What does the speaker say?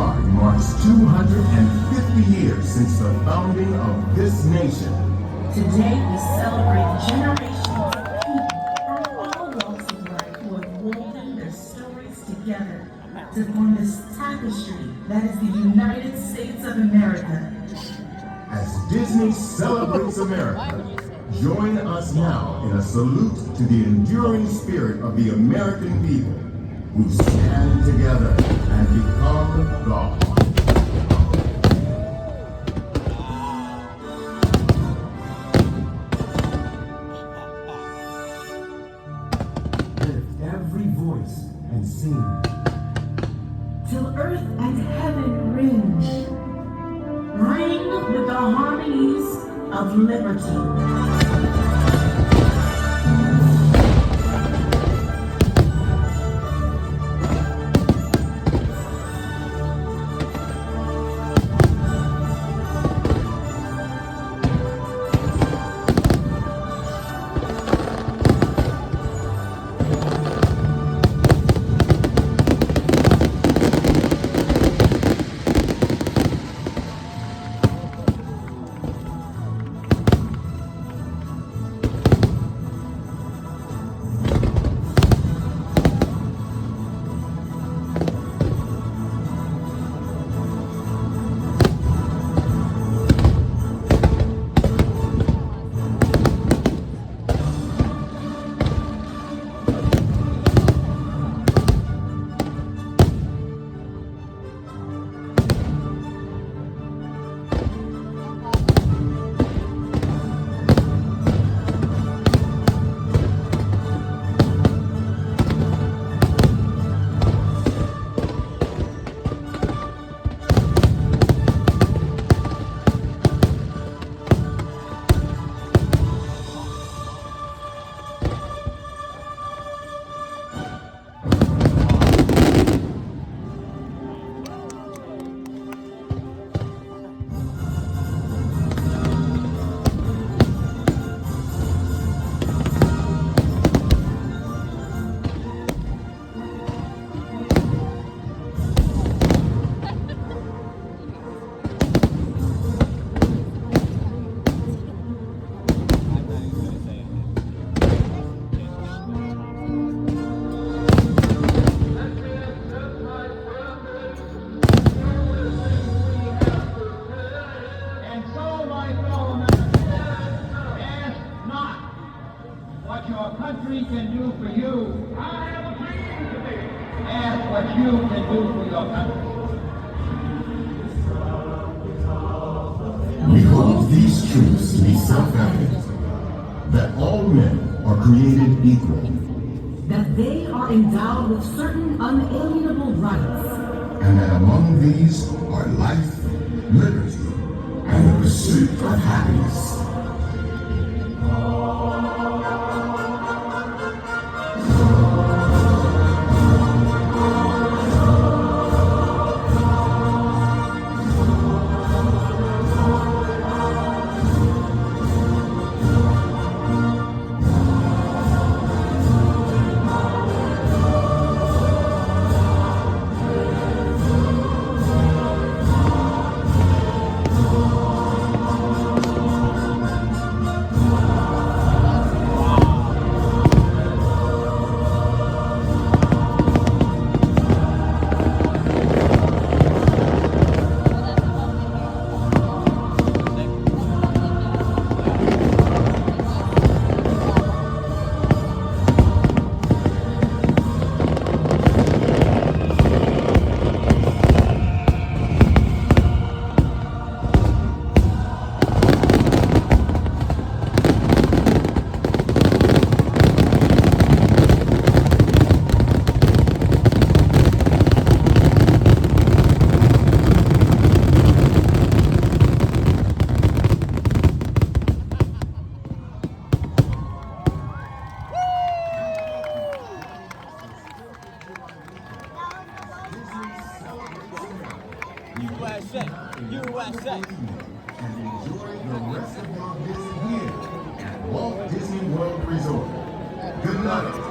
July marks 250 years since the founding of this nation. Today we celebrate generations of people from all walks of life who have woven their stories together to form this tapestry that is the United States of America. As Disney celebrates America, join us now in a salute to the enduring spirit of the American people who stand together and become the heart. Lift every voice and sing. Till earth and heaven ring. Ring with the harmonies of liberty. What your country can do for you. I have a dream today. Ask what you can do for your country. We hold these truths to be self-evident, that all men are created equal, That they are endowed with certain unalienable rights. and that among these are life, liberty, and the pursuit of happiness. USA, USA. And enjoy the rest of your visit here at Walt Disney World Resort. Good night.